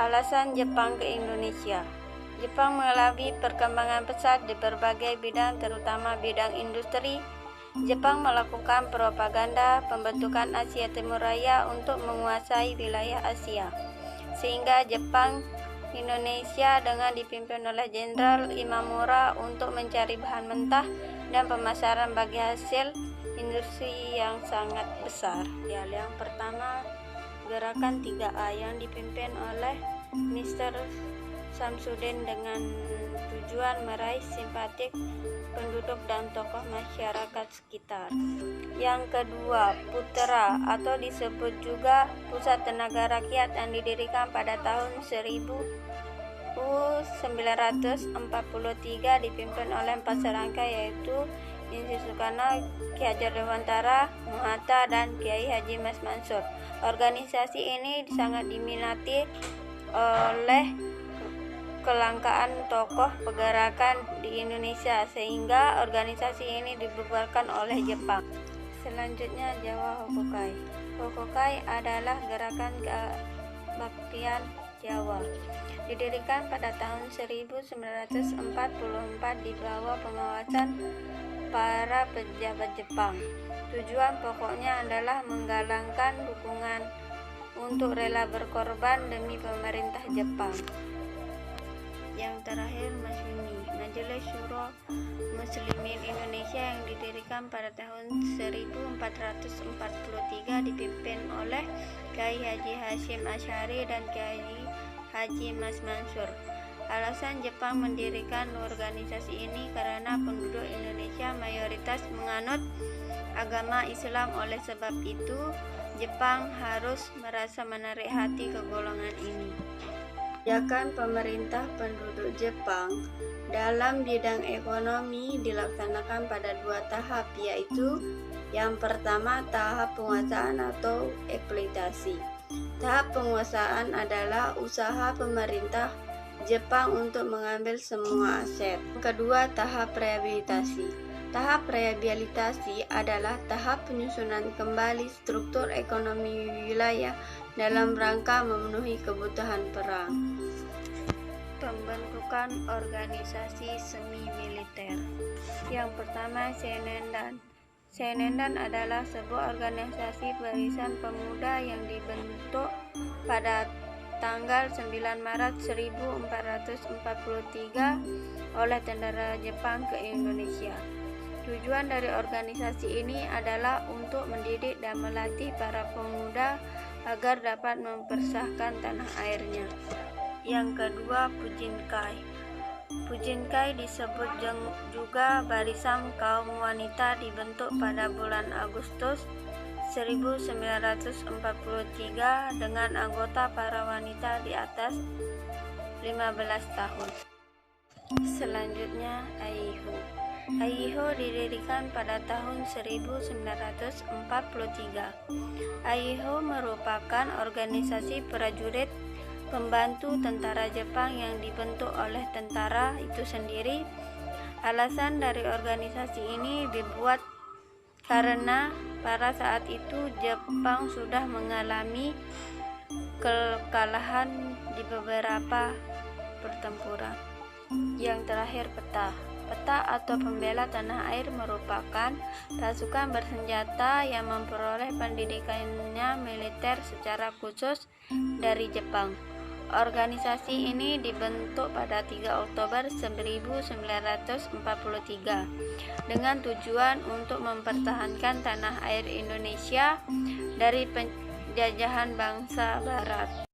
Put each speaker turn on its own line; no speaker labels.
Alasan Jepang ke Indonesia. Jepang mengalami perkembangan pesat di berbagai bidang, terutama bidang industri. Jepang melakukan propaganda pembentukan Asia Timur Raya untuk menguasai wilayah Asia, sehingga Jepang Indonesia dengan dipimpin oleh Jenderal Imamura untuk mencari bahan mentah dan pemasaran bagi hasil industri yang sangat besar. Yang pertama, Gerakan 3A yang dipimpin oleh Mr. Samsudin dengan tujuan meraih simpatik penduduk dan tokoh masyarakat sekitar. Yang kedua, Putra atau disebut juga Pusat Tenaga Rakyat yang didirikan pada tahun 1943 dipimpin oleh 4 serangkai, yaitu Insinyur Soekarno, Ki Hajar Dewantara, Bung Hatta, dan Kiai Haji Mas Mansur. Organisasi ini sangat diminati oleh kelangkaan tokoh pergerakan di Indonesia, sehingga organisasi ini dibubarkan oleh Jepang. Selanjutnya, Jawa Hokokai. Hokokai adalah gerakan kebaktian Jawa. Didirikan pada tahun 1944 di bawah pengawasan para pejabat Jepang. Tujuan pokoknya adalah menggalangkan dukungan untuk rela berkorban demi pemerintah Jepang. Yang terakhir, Masyumi, Majelis Syuro Muslimin Indonesia, yang didirikan pada tahun 1443 dipimpin oleh Kiai Haji Hashim Asy'ari dan Kiai Haji Mas Mansur. Alasan Jepang mendirikan organisasi ini karena penduduk Indonesia mayoritas menganut agama Islam. Oleh sebab itu, Jepang harus merasa menarik hati ke golongan ini. Kebijakan pemerintah penduduk Jepang dalam bidang ekonomi dilaksanakan pada 2 tahap, yaitu yang pertama, tahap penguasaan atau eksploitasi. Tahap penguasaan adalah usaha pemerintah Jepang untuk mengambil semua aset. Kedua, tahap rehabilitasi. Tahap rehabilitasi adalah tahap penyusunan kembali struktur ekonomi wilayah dalam rangka memenuhi kebutuhan perang. Pembentukan organisasi semi militer. Yang pertama, Senendan. Senendan adalah sebuah organisasi barisan pemuda yang dibentuk pada tanggal 9 Maret 1443 oleh tentara Jepang ke Indonesia. Tujuan dari organisasi ini adalah untuk mendidik dan melatih para pemuda agar dapat mempersahkan tanah airnya. Yang kedua, Pujinkai. Pujinkai disebut juga Barisan Kaum Wanita, dibentuk pada bulan Agustus 1943 dengan anggota para wanita di atas 15 tahun. Selanjutnya, AIHO. AIHO didirikan pada tahun 1943. AIHO merupakan organisasi prajurit pembantu tentara Jepang yang dibentuk oleh tentara itu sendiri. Alasan dari organisasi ini dibuat karena pada saat itu Jepang sudah mengalami kekalahan di beberapa pertempuran. Yang terakhir, Peta. Peta atau Pembela Tanah Air merupakan pasukan bersenjata yang memperoleh pendidikannya militer secara khusus dari Jepang. Organisasi ini dibentuk pada 3 Oktober 1943 dengan tujuan untuk mempertahankan tanah air Indonesia dari penjajahan bangsa Barat.